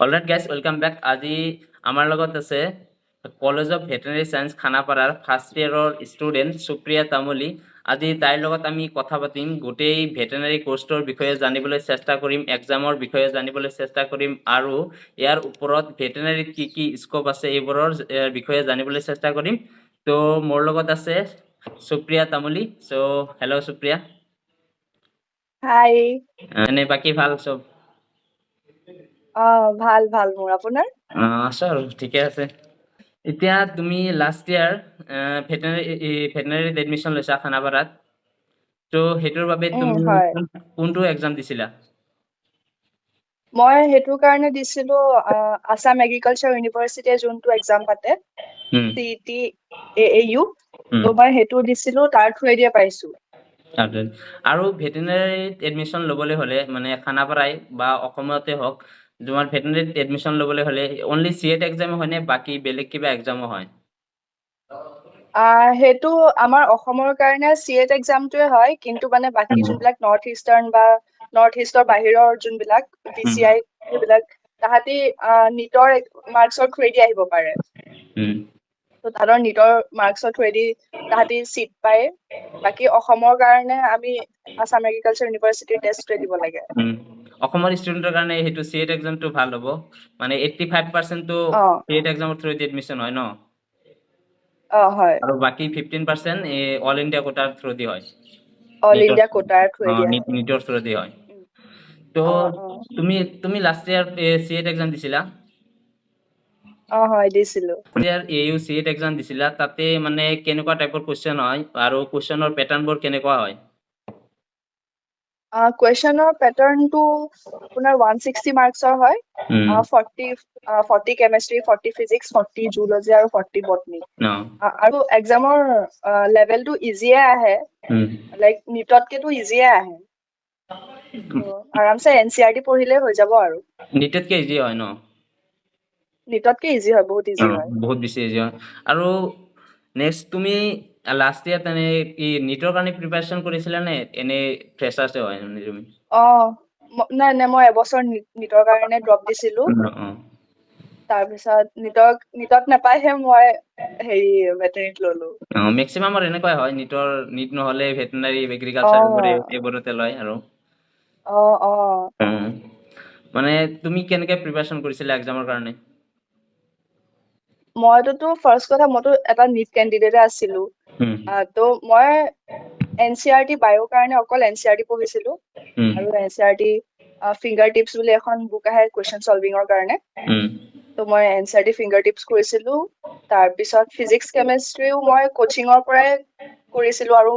Alright guys, welcome back. আজি আমাৰ লগত আছে কলেজ অফ ভেটেনেৰী চায়েন্স খানাপাৰাৰ ফাৰ্ষ্ট ইয়েৰৰ ষ্টুডেণ্ট সুপ্ৰিয়া তামুলী। আজি তাইৰ লগত আমি কথা পাতিম, গোটেই ভেটেনেৰী কোৰ্চটোৰ বিষয়ে জানিবলৈ চেষ্টা কৰিম, এক্সামৰ বিষয়ে জানিবলৈ চেষ্টা কৰিম, আৰু ইয়াৰ ওপৰত ভেটেনেৰীত কি কি স্কোপ আছে এইবোৰৰ বিষয়ে জানিবলৈ চেষ্টা কৰিম। তো মোৰ লগত আছে সুপ্ৰিয়া তামুলী। চ' হেল্ল' সুপ্ৰিয়া। হাই। এনে বাকী ভাল চব? ভাল ভাল। মোৰ আপোনাৰ? আছো আৰু ঠিকে আছে। এতিয়া তুমি লাষ্ট ইয়াৰ ভেটেনাৰীত এডমিশ্যন লৈছা খানাপাৰাত। তো সেইটোৰ বাবে তুমি হয়। কোনটো এক্সাম দিছিলা? মই সেইটো কাৰণে দিছিলো আছাম এগ্ৰিকালচাৰ ইউনিভাৰ্চিটিয়ে যোনটো এক্সাম পাতে, CET AAU, তো মই সেইটো দিছিলো, তাৰ থ্ৰুৱেদিয়ে পাইছো। আৰু ভেটেনাৰীত এডমিশ্যন ল'বলৈ হ'লে মানে খানাপাৰাই বা অসমতে হওক, তোমাৰ ভেটেনাৰীত এডমিশ্যন ল'বলৈ হ'লে অনলি CET এক্সাম হয় নে বাকী বেলেগ কিবা এক্সামো হয়? সেইটো আমাৰ অসমৰ কাৰণে CET এক্সামটোৱে হয়, কিন্তু মানে বাকী যোনবিলাক নৰ্থ ইষ্টাৰ্ণ বা নৰ্থ ইষ্টৰ বাহিৰৰ যোনবিলাক VCI, সেইবিলাক তাহাঁতি নিটৰ মাৰ্কছৰ থ্ৰুৱেদি আহিব পাৰে। তো তাহাঁতৰ নিটৰ মাৰ্কছৰ থ্ৰুৱেদি তাহাঁতি চিট পায়। বাকী অসমৰ কাৰণে আমি আছাম এগ্ৰিকালচাৰ ইউনিভাৰ্চিটিৰ টেষ্টটোৱে দিব লাগে। অসমৰ ষ্টুডেণ্টৰ কাৰণে সেইটো CET এক্সামটো ভাল হ'ব, মানে 85%টো CET এক্সামৰ থ্ৰুৱেদি এডমিশ্যন হয় ন? হয়। আৰু বাকী 15% অল ইণ্ডিয়া কোটাৰ থ্ৰুদি হয়। অল ইণ্ডিয়া কোটাৰ থ্ৰুৱেদি আহে। নিটৰ থ্ৰুদি হয়। তো তুমি লাষ্ট ইয়াৰ CET এক্সাম দিছিলা? হয়, দিছিলো। AU CET এক্সাম দিছিলা, তাতে মানে কেনেকুৱা টাইপৰ কুৱেশ্যন হয় আৰু কুৱেশ্যনৰ পেটাৰ্ণবোৰ কেনেকুৱা হয়? কুৱেশ্যনৰ পেটাৰ্ণটো আপোনাৰ 160 মাৰ্কছৰ হয়। 40 কেমেষ্ট্ৰি, 40 ফিজিক্স, 40 জুলজি আৰু 40 বটনী। আৰু এক্সামৰ লেভেলটো ইজিয়ে আহে, লাইক নিটতকেতো ইজিয়ে আহে। আৰামছে NCERT পঢ়িলে হৈ যাব আৰু। নিটতকে ইজি হয় ন? নিটতকে ইজি হয়, বহুত ইজি হয়। বহুত বেছি ইজি হয়। আৰু নেক্সট তুমি লাষ্ট ইয়াৰ তেনে কি নিটৰ কাৰণে প্ৰিপাৰেশ্যন কৰিছিলা নে এনে ফ্ৰেছাৰ্ছে হয় তুমি? নাই, মই এবছৰ নিটৰ কাৰণে ড্ৰপ দিছিলো। তাৰপিছত নিটত নাপাইহে মই ভেটেনেৰীত ললো। মেক্সিমামৰ এনেকুৱাই হয়, নিট নহ'লে ভেটেনাৰী, এগ্ৰিকালচাৰ এইবোৰতে লয় আৰু। মানে তুমি কেনেকে প্ৰিপাৰেশ্যন কৰিছিলা এক্সামৰ কাৰণে? মইতো এটা নিট কেণ্ডিডেটে আছিলো। তো মই NCERT বায়'ৰ কাৰণে অকল NCERT পঢ়িছিলো। আৰু NCERT ফিংগাৰ টিপছ বুলি এখন বুক আহে কুৱেশ্যন চলভিঙৰ কাৰণে। তো মই NCERT ফিংগাৰ টিপছ কৰিছিলো। তাৰপিছত ফিজিক্স কেমেষ্ট্ৰিও মই কোচিঙৰ পৰাই কৰিছিলো, আৰু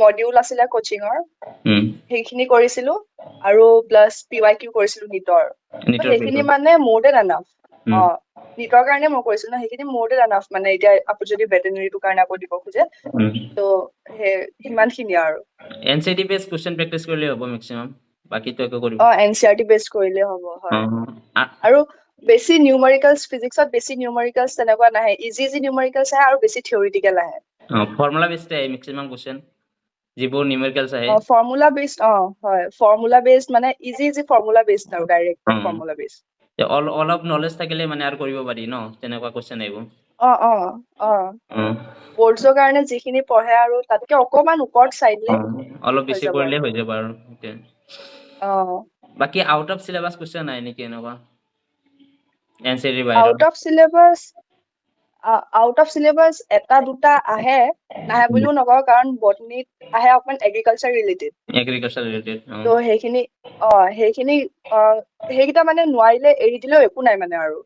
মডিউল আছিলে কোচিঙৰ, সেইখিনি কৰিছিলো। আৰু প্লাছ PYQ কৰিছিলো নিটৰ। সেইখিনি মানে মোৰ দেন এনাফ। নিটৰ কাৰণে মই কৰিছিলো ন, সেইখিনি মোৰ দেন এনাফ। মানে এতিয়া আপুনি যদি ভেটেনেৰীটোৰ কাৰণে আকৌ দিব খোজে, তো সিমানখিনিয়ে আৰু। NCERT বেছ কুৱেশ্যন প্ৰেক্টিছ কৰিলে হ'ব মেক্সিমাম, বাকীটো একো কৰিব। NCERT বেছ কৰিলে হ'ব, হয়। আৰু বেছি নিউমাৰিকেলছ, ফিজিক্সত বেছি নিউমাৰিকেলছ তেনেকুৱা নাহে। ইজি নিউমাৰিকেলছ আহে আৰু বেছি থিয়ৰিটিকেল আহে। ফৰ্মুলা বেছড আহে মেক্সিমাম কুৱেশ্যন, যিবোৰ নিউমাৰিকেলছ আহে। ফৰ্মুলা বেছড, হয়। ফৰ্মুলা বেছড মানে ইজি ফৰ্মুলা বেছড আৰু ডাইৰেক্ট ফৰ্মুলা বেছড। অলপ নলেজ থাকিলে মানে আৰু কৰিব পাৰি ন, তেনেকুৱা কুৱেশ্যন আহিব। বৰ্ডছৰ কাৰণে যিখিনি পঢ়ে আৰু তাতকে অকমান ওপৰত চাইলে অলপ বেছি কৰিলে হৈ যাব আৰু। বাকী আউট অফ চিলেবাছ কুৱেশ্যন আহে নেকি এনেকুৱা? NCERT বাহিৰৰ আউট অফ চিলেবাছ এটা দুটা আহে, নাহে বুলিও নকওঁ, কাৰণ বটনীত আহে অকমান এগ্ৰিকালচাৰ ৰিলেটেড। তো সেইকেইটা মানে নোৱাৰিলে এৰি দিলেও একো নাই মানে আৰু।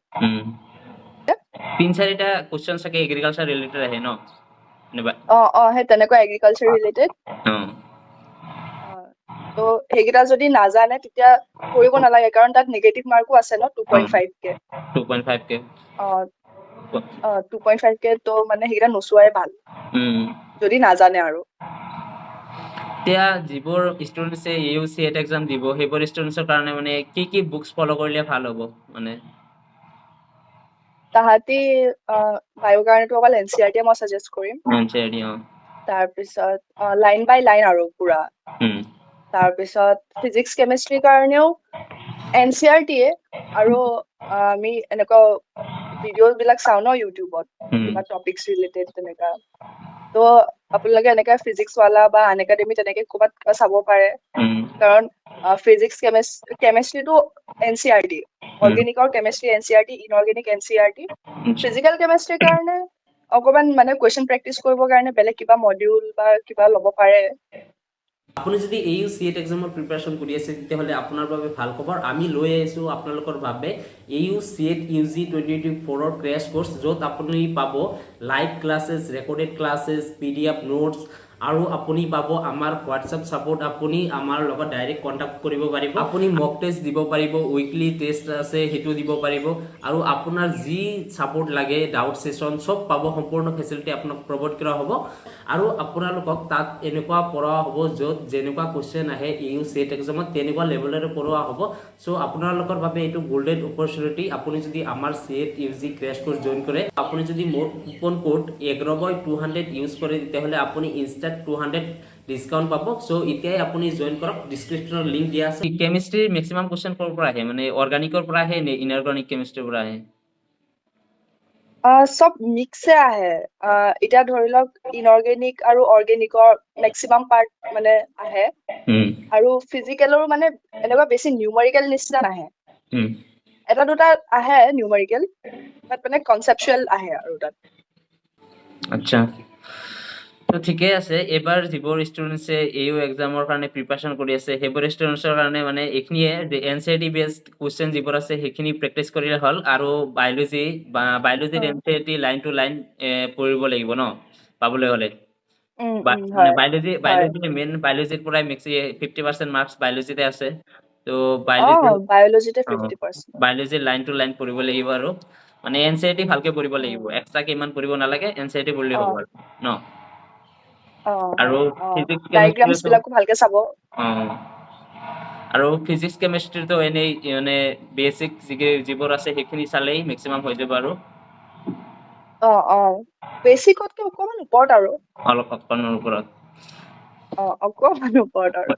3-4টা কুৱেশ্যন চাগে এগ্ৰিকালচাৰ ৰিলেটেড আহে ন? সেই তেনেকুৱা এগ্ৰিকালচাৰ ৰিলেটেড। তো সেইকেইটা যদি নাজানে তেতিয়া কৰিব নালাগে, কাৰণ তাত নিগেটিভ মাৰ্কো আছে ন, 2.5K। 2.5K, তো মানে সেইকেইটা নোচোৱাই ভাল যদি নাজানে আৰু। এতিয়া যিবোৰ ষ্টুডেণ্টছে AU CET এক্সাম দিব, সেইবোৰ ষ্টুডেণ্টছৰ কাৰণে মানে কি বুকছ ফলো কৰিলে ভাল হ'ব মানে? তাহাঁতি বায়'ৰ কাৰণেতো অকল NCERT মই ছাজেষ্ট কৰিম। তাৰপিছত লাইন বাই লাইন আৰু পুৰা। তাৰপিছত ফিজিক্স কেমেষ্ট্ৰিৰ কাৰণেও NCERT, আৰু আমি এনেকুৱা ভিডিঅ' বিলাক চাওঁ ন ইউটিউবত উম, কিবা টপিকছ ৰিলেটেড তেনেকা তো আপোনালোকে এনেকা ফিজিক্স ৱালা বা আনএকাডেমি তেনেকে ক'ৰবাত চাব পাৰে উম, কাৰণ ফিজিক্স কেমেষ্ট্ৰিটো NCERT অৰ্গেনিকৰ chemistry NCERT inorganic NCERT physical কেমেষ্ট্ৰিৰ কাৰণে অকমান মানে কুৱেশ্যন প্ৰেক্টিচ কৰিবৰ কাৰণে বেলেগ কিবা মডিউল বা কিবা ল'ব পাৰে আপুনি যদি এই CET এক্সামৰ প্ৰিপাৰেশ্যন কৰি আছে তেতিয়াহ'লে আপোনাৰ বাবে ভাল খবৰ আমি লৈ আহিছোঁ আপোনালোকৰ বাবে এই CET UG 2024ৰ ক্ৰেছ কোৰ্ছ য'ত আপুনি পাব live classes recorded classes PDF notes আৰু আপুনি পাব আমাৰ হোৱাটছআপ ছাপোৰ্ট আপুনি আমাৰ লগত ডাইৰেক্ট কণ্টেক্ট কৰিব পাৰিব আপুনি মক টেষ্ট দিব পাৰিব উইকলি টেষ্ট আছে সেইটো দিব পাৰিব আৰু আপোনাৰ যি ছাপোৰ্ট লাগে ডাউট ছেশ্যন চব পাব সম্পূৰ্ণ ফেচিলিটি আপোনাক প্ৰভাইড কৰা হ'ব আৰু আপোনালোকক তাত এনেকুৱা পঢ়োৱা হ'ব য'ত যেনেকুৱা কুৱেশ্যন আহে EU CET এক্সামত তেনেকুৱা লেভেলৰে পঢ়োৱা হ'ব চ' আপোনালোকৰ বাবে এইটো গোল্ডেন অপৰচুনিটি আপুনি যদি আমাৰ CET UG crash course join কৰে আপুনি যদি মোৰ কুপন কোড EGROBOY200 ইউজ কৰে তেতিয়াহ'লে আপুনি ইনষ্টেণ্ট 200 ডিছকাউণ্ট পাব চ' এতিয়াই আপুনি জইন কৰক ডিছক্ৰিপশ্যনৰ লিংক দিয়া আছে কেমিষ্ট্ৰিৰ মেক্সিমাম কুৱেশ্যন ক'ৰ পৰা আহে মানে অৰ্গানিকৰ পৰা আহে নে ইনঅৰ্গানিক কেমিষ্ট্ৰিৰ পৰা আহে চব মিক্সে আহে এতিয়া ধৰি লওক ইনঅৰ্গেনিক আৰু অৰ্গেনিকৰ মেক্সিমাম পাৰ্ট মানে আহে আৰু ফিজিকেলৰো মানে এনেকুৱা বেছি নিউমাৰিকেল নিচিনা নাহে এটা দুটা আহে নিউমাৰিকেল বাট মানে কনচেপচুৱেল আহে আৰু তাত আচ্ছা তো ঠিকেই আছে এবাৰ যিবোৰ ষ্টুডেণ্টছে EU এক্সামৰ কাৰণে প্ৰিপাৰেশ্যন কৰি আছে সেইবোৰ ষ্টুডেণ্টছৰ কাৰণে মানে এইখিনিয়ে NCERT বেছড কুৱেশ্যন যিবোৰ আছে সেইখিনি প্ৰেক্টিচ কৰিলে হ'ল আৰু বায়'লজিৰ NCERT লাইন টু লাইন পঢ়িব লাগিব ন পাবলৈ হ'লে হয় বায়'লজি হয় মেইন বায়'লজিৰ পৰাই 50% মাৰ্কছ বায়'লজিতে আছে তো বায়'লজিতে 50% বায়'লজিৰ লাইন টু লাইন পঢ়িব লাগিব আৰু মানে NCERT ভালকে পঢ়িব লাগিব এক্সট্ৰাকে ইমান পঢ়িব নালাগে NCERT পঢ়িলে হ'ব আৰু ন আৰু ফিজিক্স ডায়েগ্ৰামছ কেমিষ্ট্ৰিটো বিলাকো ভালকে চাব আৰু ফিজিক্স কেমিষ্ট্ৰিটো এনেই মানে বেছিক যিবোৰ আছে সেইখিনি চালেই মেক্সিমাম হৈ যাব আৰু বেছিকতকে অকমান ওপৰত আৰু অকণমান ওপৰত অকমান ওপৰত আৰু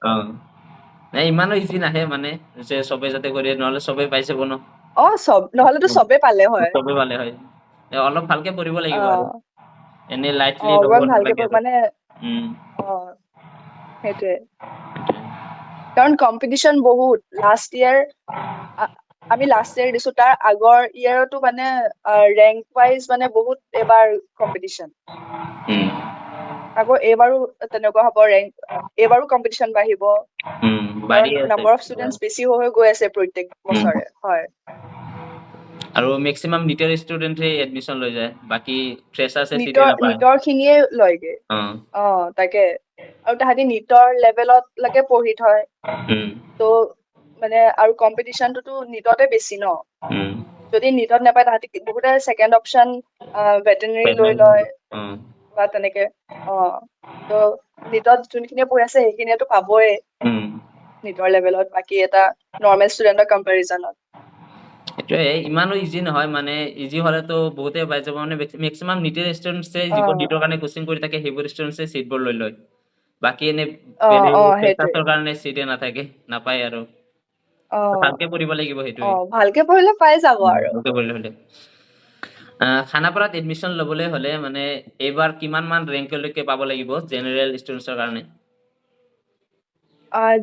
নাই ইমানো ইজি নাহে মানে যে চবে যাতে কৰি নহ'লে চবে পাই যাব ন নহলেতো চবে পালে হয় চবে পালে হয় অলপ ভালকে পঢ়িব লাগিব আৰু এনে লাইটলি ল'ব অকমান ভালকে নালাগে আৰু মানে সেইটোৱে কাৰণ কম্পিটিশ্যন বহুত আমি লাষ্ট ইয়েৰ দিছো তাৰ আগৰ ইয়েৰতো মানে ৰেংক ৱাইজ মানে বহুত এবাৰ কম্পিটিশ্যন আকৌ এইবাৰো তেনেকুৱা হ'ব এইবাৰো কম্পিটিশ্যন বাঢ়িব কাৰণ বাঢ়ি আছে নাম্বাৰ অফ ষ্টুডেণ্টছ বেছি হৈ গৈ আছে প্ৰত্যেক বছৰে হয় আৰু মেক্সিমাম নিটৰ ষ্টুডেণ্টে এডমিশ্যন লৈ যায় বাকী ফ্ৰেছাৰ্ছে চিট নাপায় নিটৰ খিনিয়ে লয়গে তাকে আৰু তাহাঁতি নিটৰ লেভেলত লৈকে পঢ়ি থয় ত' মানে আৰু কম্পিটিশ্যনটোতো নিটতে বেছি ন যদি নিটত নাপায় তাহাঁতি বহুতে ছেকেণ্ড অপশ্যন ভেটেনেৰী লৈ লয় বা তেনেকে ত' নিটত যোনখিনিয়ে পঢ়ি আছে সেইখিনিয়েতো পাবই নিটৰ লেভেলত বাকী এটা নৰ্মেল ষ্টুডেণ্টৰ কম্পেৰিজনত সেইটোৱে ইমানো ইজি নহয় মানে ইজি হ'লেতো বহুতে পাই যাব মানে মেক্সিমাম নিটৰ ষ্টুডেণ্টছে যিবোৰ নিটৰ কাৰণে কোচিং কৰি থাকে সেইবোৰ ষ্টুডেণ্টছে চিটবোৰ লৈ লয় বাকী এনে সেইটোৱে ফ্ৰেছাৰ্ছৰ কাৰণে চিটে নাথাকে নাপায় আৰু ভালকে পঢ়িব লাগিব সেইটোৱে ভালকে পঢ়িলে পাই যাব আৰু ভালকে পঢ়িলে হ'লে খানাপাৰাত এডমিশ্যন ল'বলৈ হ'লে মানে এইবাৰ কিমান মান ৰেংকলৈকে পাব লাগিব জেনেৰেল ষ্টুডেণ্টছৰ কাৰণে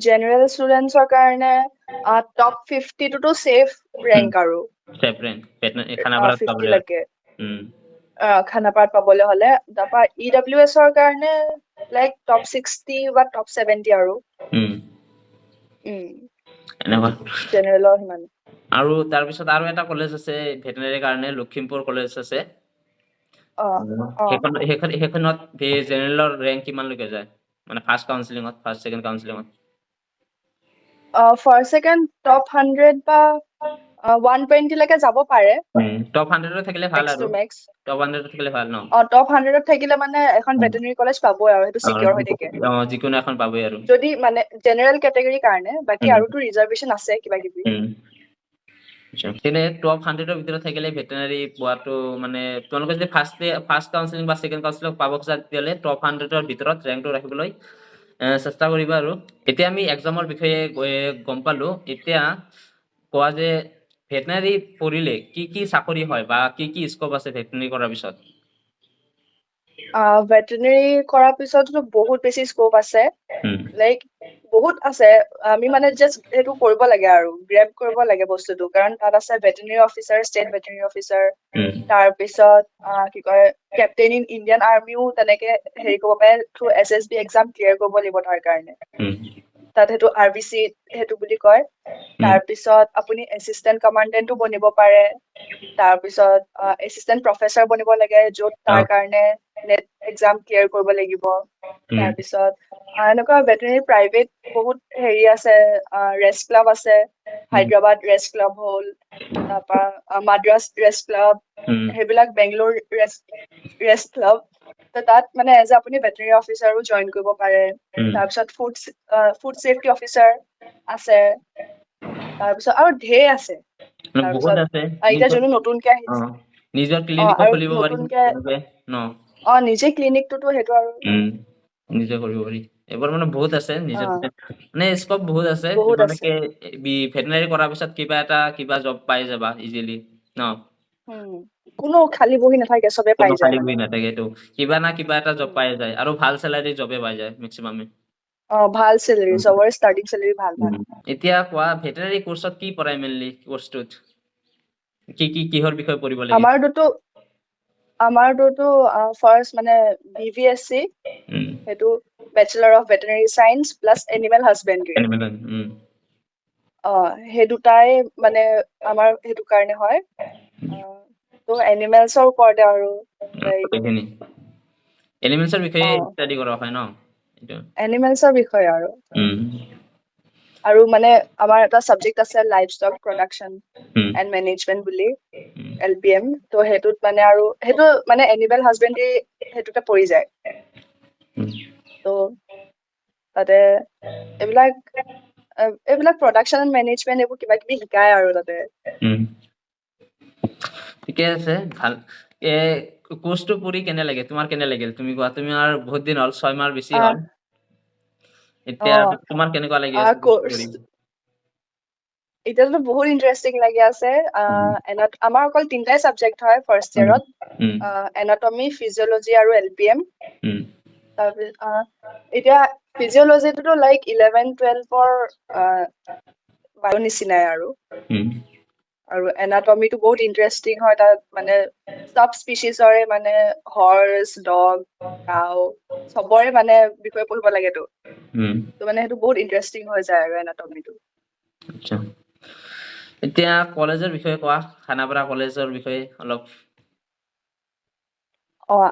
জেনেৰেল ষ্টুডেণ্টছৰ কাৰণে টপ 50টোতো ছেফ ৰেংক আৰু খানাপাৰাত 50 পাবলৈ লৈকে খানাপাৰাত পাবলৈ হ'লে তাৰপৰা EWSৰ কাৰণে লাইক টপ 60 বা টপ 70 আৰু জেনেৰেলৰ সিমান আৰু তাৰপিছত আৰু এটা কলেজ আছে ভেটেনেৰীৰ কাৰণে লখিমপুৰ কলেজ আছে সেইখনত জেনেৰেলৰ ৰেংক কিমানলৈকে যায় মানে ফাৰ্ষ্ট ছেকেণ্ড কাউন্সিলিঙত ফাৰ্ষ্ট ছেকেণ্ড টপ 100 বা 120 লৈকে যাব পাৰে টপ 100 থাকিলে ভাল আৰু মেক্স টপ 100 থাকিলে ভাল ন টপ 100 থাকিলে মানে এখন ভেটেনেৰী কলেজ পাবই আৰু সেইটো চিকিউৰ হৈ থাকে যিকোনো এখন পাবই আৰু যদি মানে জেনেৰেল কেটেগৰীৰ কাৰণে বাকী আৰুতো ৰিজাৰ্ভেশ্যন আছে কিবা কিবি তেনে টপ 100ৰ ভিতৰত থাকিলে ভেটেনাৰী পোৱাটো মানে তোমালোকে যদি ফাৰ্ষ্ট কাউন্সিলিং বা ছেকেণ্ড কাউন্সিলিং পাব খোজা তেতিয়াহ'লে টপ 100ৰ ভিতৰত ৰেংকটো ৰাখিবলৈ চেষ্টা কৰিবা আৰু এতিয়া আমি এক্সামৰ বিষয়ে গম পালো এতিয়া কোৱা যে ভেটেনাৰী পঢ়িলে কি চাকৰি হয় বা কি স্কোপ আছে ভেটেনাৰী কৰাৰ পিছত? ভেটেনেৰী কৰাৰ পিছতো বহুত বেছি স্কোপ আছে, উম, লাইক বহুত আছে। আমি মানে জাষ্ট সেইটো কৰিব লাগে আৰু গ্ৰেব কৰিব লাগে বস্তুটো, কাৰণ তাত আছে veterinary officer, state veterinary officer, উম, তাৰপিছত কি কয় কেপ্টেইন ইন ইণ্ডিয়ান আৰ্মিও তেনেকে হেৰি কৰিব পাৰে, থ্ৰু SSB এক্সাম ক্লিয়াৰ কৰিব লাগিব তাৰ কাৰণে। উম, তাত সেইটো RBC সেইটো বুলি কয়। উম, তাৰপিছত আপুনি এচিষ্টেণ্ট কমাণ্ডেণ্টো বনিব পাৰে, তাৰপিছত এচিষ্টেণ্ট প্ৰফেচাৰ বনিব লাগে, য'ত তাৰ কাৰণে নেট এক্সাম ক্লিয়াৰ কৰিব লাগিব। উম, তাৰপিছত এনেকুৱা ভেটেনেৰী প্ৰাইভেট বহুত হেৰি আছে, ৰেষ্ট ক্লাব আছে, হায়দৰাবাদ ৰেষ্ট ক্লাব হ'ল, তাৰপৰা মাদ্ৰাছ ৰেষ্ট ক্লাব, উম, সেইবিলাক বেংগলোৰ ৰেষ্ট ক্লাব। তো তাত মানে এজ আপুনি ভেটেনেৰী অফিচাৰো জইন কৰিব পাৰে। উম, তাৰপিছত ফুড ছেফটি অফিচাৰ আছে, তাৰপিছত আৰু ঢেৰ আছে। মানে বহুত তাৰপিছত আছে। এতিয়া নিজৰ যোনটো নতুনকে আহিছে, নিজৰ ক্লিনিকো আৰু খুলিব পাৰি নতুনকে তেনেকে ন? নিজে ক্লিনিকটোতো সেইটো আৰু উম, নিজে কৰিব পাৰি। এইবোৰ মানে বহুত আছে নিজৰ মানে স্কোপ বহুত আছে। বহুত মানে আছে। কি ভেটেনাৰী কৰাৰ পিছত কিবা জব পাই যাবা ইজিলি ন? কোনো খালী বহি নাথাকে, চবে পাই কোনো যায় খালী মানে। বহি নাথাকে এইটো। কিবা না কিবা এটা জব পাই যায় আৰু ভাল চেলাৰী জবে পাই যায় মেক্সিমামে। ভাল চেলাৰী, চবৰে ষ্টাৰ্টিং চেলাৰী ভাল ভাল। এতিয়া কোৱা ভেটেনাৰী কোৰ্চত কি পঢ়াই মেইনলি কোৰ্চটোত? কিহৰ বিষয়ে পঢ়িব লাগে? আমাৰটোতো ফাৰ্ষ্ট মানে BVSC, উম, সেইটো bachelor of veterinary science plus animal husbandry. উম, সেই দুটাই মানে আমাৰ সেইটো কাৰণে হয়। তো এনিমেলছৰ ওপৰতে আৰু লাইক গোটেইখিনি এলিমেন্টছৰ বিষয়ে ষ্টাডি কৰা হয় ন? এইটো। এনিমেলছৰ বিষয়ে আৰু উম, মানে আমাৰ এটা চাবজেক্ট আছে live stock production um, and management বুলি, উম, LPM। তো সেইটোত মানে আৰু সেইটো মানে এনিমেল হাজবেণ্ড্ৰী সেইটোতে পৰি যায়। উম, তো তাতে এইবিলাক প্ৰডাকশ্যন এণ্ড মেনেজমেণ্ট এইবোৰ কিবা কিবি শিকায় আৰু তাতে। উম। ঠিকে আছে, ভাল। কোৰ্চটো পঢ়ি কেনে লাগে? তোমাৰ কেনে লাগিল? তুমি কোৱা, তোমাৰ বহুত দিন হ'ল, 6 মাহ বেছি হ'ল। এতিয়া তোমাৰ কেনেকুৱা লাগি আছে কোৰ্চটো কোৰ্চ পঢ়ি? এতিয়াতো বহুত ইণ্টাৰেষ্টিং লাগি আছে। উম, আমাৰ অকল 3টাই চাবজেক্ট হয় ফাৰ্ষ্ট উম, ইয়েৰত, উম, এনাটমি, ফিজিঅলজি আৰু LPM। উম, তাৰপিছত এতিয়া ফিজিঅলজিটোতো লাইক 11-12ৰ বায়ো নিচিনাই আৰু উম, এনাটমিটো বহুত ইণ্টাৰেষ্টিং হয়। তাত মানে চব স্পিচিছৰে মানে হৰ্চ, ডগ, কাউ চবৰে মানে বিষয়ে পঢ়িব লাগেতো। উম, তো মানে সেইটো বহুত ইণ্টাৰেষ্টিং হৈ যায় আৰু এনাটমিটো। আচ্ছা। এতিয়া কলেজৰ বিষয়ে কোৱা, খানাপাৰা কলেজৰ বিষয়ে অলপ।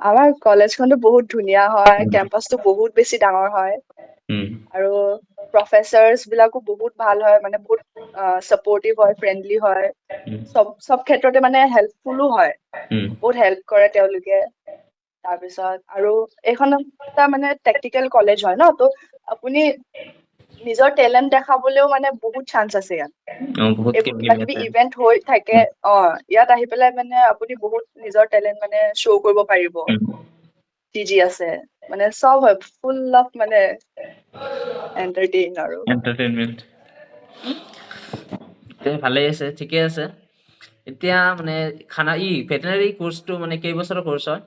আমাৰ কলেজখনতো বহুত ধুনীয়া হয়, উম, কেম্পাছটো বহুত বেছি ডাঙৰ হয়, উম, আৰু প্ৰফেচাৰ্ছ বিলাকো বহুত ভাল হয়, মানে বহুত ছাপৰ্টিভ হয়, ফ্ৰেণ্ডলি হয়, উম, চব ক্ষেত্ৰতে মানে হেল্পফুলো হয়, উম, বহুত হেল্প কৰে তেওঁলোকে। তাৰপিছত আৰু এইখন এটা মানে টেকনিকেল কলেজ হয় ন, তো আপুনি নিজৰ টেলেণ্ট দেখাবলেও মানে বহুত চান্স আছে ইয়াত। বহুত এইবোৰ কিবা কিবি আছে। ইভেন্ট হৈ থাকে। ইয়াত আহি পেলাই মানে আপুনি বহুত নিজৰ টেলেণ্ট মানে শ্ব' কৰিব পাৰিব। উম, TG আছে, মানে চব হয়, ফুল অফ মানে এন্টাৰটেইন আৰু এন্টাৰটেইনমেন্ট। ভালে আছে, ঠিকে আছে। এতিয়া মানে ভেটেনাৰী কোৰ্চটো মানে কেইবছৰৰ কোৰ্চ হয়?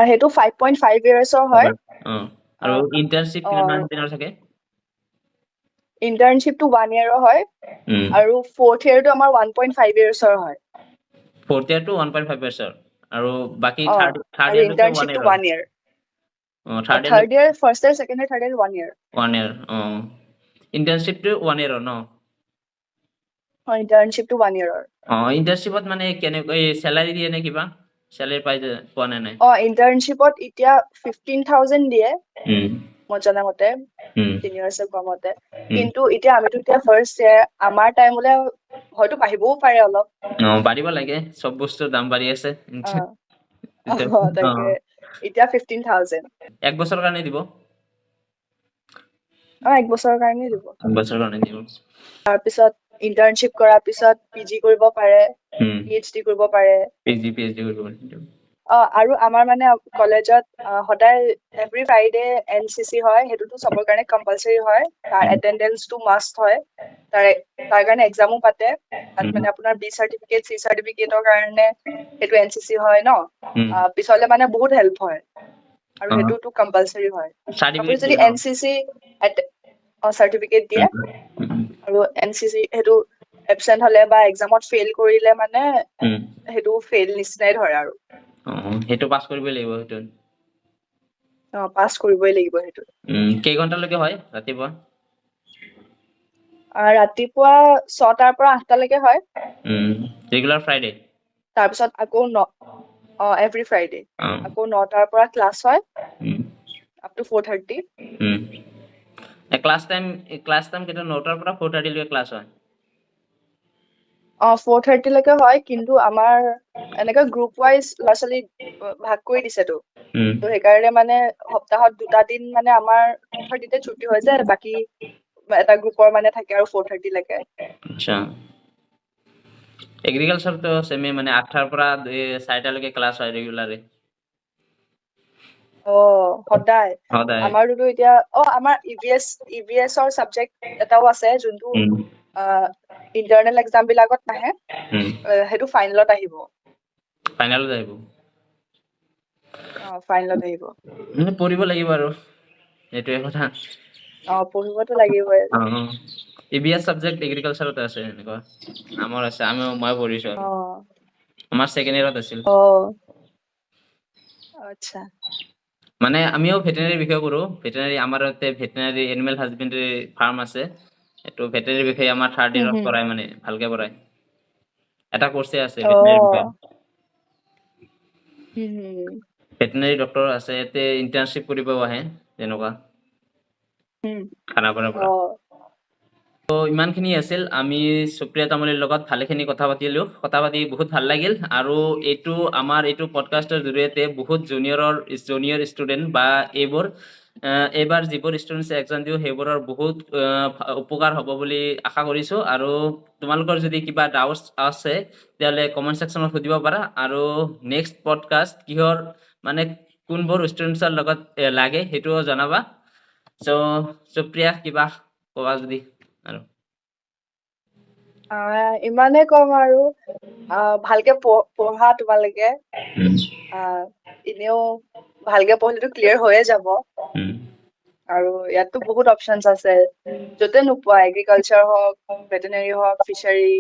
সেইটো 5.5 ইয়াৰ্ছৰ হয়। আৰু ইণ্টাৰ্ণশ্বিপ কিমান দিনৰ থাকে? ইণ্টাৰ্ণশ্বিপটো 1 year হয়, উম, আৰু 4th yearটো আমাৰ 1.5 yearsৰ হয়। 4th yearটো 1.5 yearsৰ, আৰু বাকী থাৰ্ড আৰু ইয়াৰটো 1 ইণ্টাৰ্ণশ্বিপটো yearৰ। 1 year। Third third year, first year, second year, third year 1 year। 1 year। ইণ্টাৰ্ণশ্বিপটো 1 yearৰ ন? ইণ্টাৰ্ণশ্বিপটো 1 yearৰ। ইণ্টাৰ্ণশ্বিপত মানে কেনেকৈ চেলাৰী দিয়ে নে কিবা? চেলাৰী পোৱা নে নাই? ইণ্টাৰ্ণশ্বিপত এতিয়া 15,000 দিয়ে, উম, মই জনামতে, উম, চিনিয়ৰ্ছে কোৱা মতে। উম, কিন্তু এতিয়া আমিতো এতিয়া ফাৰ্ষ্ট ইয়াৰ, আমাৰ টাইমলে হয়তো বাঢ়িবও পাৰে অলপ। বাঢ়িব লাগে, চব বস্তুৰ দাম বাঢ়ি আছে। তাকে এতিয়া 15,000। 1 বছৰৰ কাৰণে দিব? 1 বছৰৰ কাৰণেই দিব। 1 বছৰৰ কাৰণে দিব। তাৰপিছত ইণ্টাৰ্ণশ্বিপ কৰাৰ পিছত PG কৰিব পাৰে, উম, PhD কৰিব পাৰে। PhD কৰিব। আৰু আমাৰ মানে কলেজত সদায় এভৰি ফ্ৰাইডে NCC হয়, সেইটোতো চবৰ কাৰণে কম্পালচৰি হয়, তাৰ এটেণ্ডেঞ্চটো মাষ্ট হয়, তাৰ কাৰণে এক্সামো পাতে, তাত মানে আপোনাৰ B চাৰ্টিফিকেট C চাৰ্টিফিকেটৰ কাৰণে সেইটো NCC হয় ন, পিছলে মানে বহুত হেল্প হয় আৰু সেইটোতো কম্পালচৰি হয়। আপুনি চাৰ্টিফিকেট যদি দিয়ে ন? NCC চাৰ্টিফিকেট দিয়ে, আৰু NCC সেইটো এবচেণ্ট হলে বা এক্সামত ফেইল কৰিলে মানে সেইটো ফেইল নিচিনাই ধৰে আৰু সেইটো পাছ কৰিবই লাগিব সেইটো। পাছ কৰিবই লাগিব সেইটো। কেইঘন্টালৈকে হয় ৰাতিপুৱা? ৰাতিপুৱা 6টাৰ পৰা 8টালৈকে হয়, ৰেগুলাৰ ফ্ৰাইডে? তাৰপিছত আকৌ এভৰি ফ্ৰাইডে অ আকৌ 9টাৰ পৰা ক্লাছ হয় উম, আপ টু 4:30। ক্লাছ টাইম কেইটা? 9টাৰ পৰা 4:30 লৈকে ক্লাছ হয়? 4:30লৈকে হয়, কিন্তু আমাৰ এনেকে গ্ৰুপ ৱাইজ ল'ৰা ছোৱালী ভাগ কৰি দিছেতো, তো সেইকাৰণে মানে সপ্তাহত 2টা দিন মানে আমাৰ 2:30তে ছুটি হৈ যায়, বাকী এটা গ্ৰুপৰ মানে থাকে আৰু 4:30লৈকে। আচ্ছা। এগ্ৰিকালচাৰটো চেমে, মানে 8টাৰ পৰা 4টালৈকে ক্লাছ হয় ৰেগুলাৰে? সদায় সদায়? আমাৰোতো এতিয়া আমাৰ EVS-ৰ চাবজেক্ট এটাও আছে, যোনটো ইণ্টাৰনেল এক্সাম বিলাকত নাহে, সেইটো ফাইনেলত আহিব। ফাইনেলত আহিব? ফাইনেলত আহিব। পঢ়িব লাগিব আৰু এইটোৱে কথা। পঢ়িবতো লাগিবই। EVS চাবজেক্ট এগ্ৰিকালচাৰত আছে এনেকুৱা, আমাৰ আছে, মই পঢ়িছো আৰু আমাৰ ছেকেণ্ড ইয়েৰত আছিল। আচ্ছা। মানে আমিও ভেটেনাৰী বিষয়ে কৰো, ভেটেনাৰী আমাৰ ইয়াতে ভেটেনাৰী এনিমেল হাজবেণ্ডাৰী ফাৰ্ম আছে, এইটো ভেটেনাৰী বিষয়ে আমাৰ 3rd ইয়াৰত পঢ়াই, মানে ভালকে পঢ়াই, এটা কোৰ্ছে আছে ভেটেনাৰী বিষয়ে। ভেটেনাৰী ডক্টৰ আছে ইয়াতে, ইণ্টাৰ্ণশ্বিপ কৰিব আহে তেনেকুৱা খানাপাৰাৰ পৰা। তো ইমানখিনি আছিল, আমি সুপ্ৰিয়া তামুলীৰ লগত ভালেখিনি কথা পাতিলো, কথা পাতি বহুত ভাল লাগিল। আৰু আমাৰ এইটো পডকাষ্টৰ জৰিয়তে বহুত জুনিয়ৰ ষ্টুডেণ্ট বা এইবাৰ যিবোৰ ষ্টুডেণ্টছে এক্সাম দিব, সেইবোৰৰ বহুত উপকাৰ হ'ব বুলি আশা কৰিছোঁ। আৰু তোমালোকৰ যদি কিবা ডাউটছ আছে তেতিয়াহ'লে কমেণ্ট ছেকশ্যনত সুধিব পাৰা। আৰু নেক্সট পডকাষ্ট মানে কোনবোৰ ষ্টুডেণ্টছৰ লগত লাগে সেইটোও জনাবা। সুপ্ৰিয়া, কিবা ক'বা যদি আৰু? ইমানে কম আৰু ভালকে পঢ়া তোমালোকে, এনেও ভালকে পঢ়িলেতো ক্লিয়াৰ হৈয়ে যাব। আৰু ইয়াতো বহুত অপচনছ আছে, য'তে নোপোৱা, এগ্ৰিকালচাৰ হওক, ভেটেনাৰী হওক, ফিচাৰী,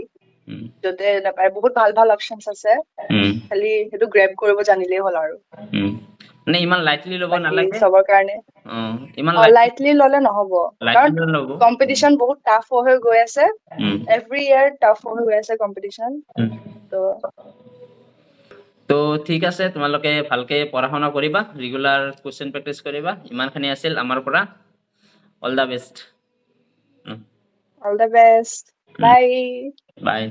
য'তে নাপায় বহুত ভাল ভাল অপচনছ আছে, খালি সেইটো গ্ৰেব কৰিব জানিলেই হ'ল আৰু। মানে ইমান লাইটলি ল'ব বাকী নালাগে। চবৰ কাৰণে ইমান লাইটলি ল'লে নহ'ব, লাইটলি কাৰণ ল'ব। কম্পিটিশ্যন বহুত টাফ হৈ গৈ আছে, এভৰি ইয়াৰ টাফ হৈ গৈ আছে কম্পিটিশ্যন। তো ঠিক আছে, তোমালোকে ভালকে পঢ়া শুনা কৰিবা, ৰেগুলাৰ কুৱেশ্যন প্ৰেক্টিচ কৰিবা। ইমানখিনি আছিল আমাৰ পৰা। All the best. All the best. Bye. By.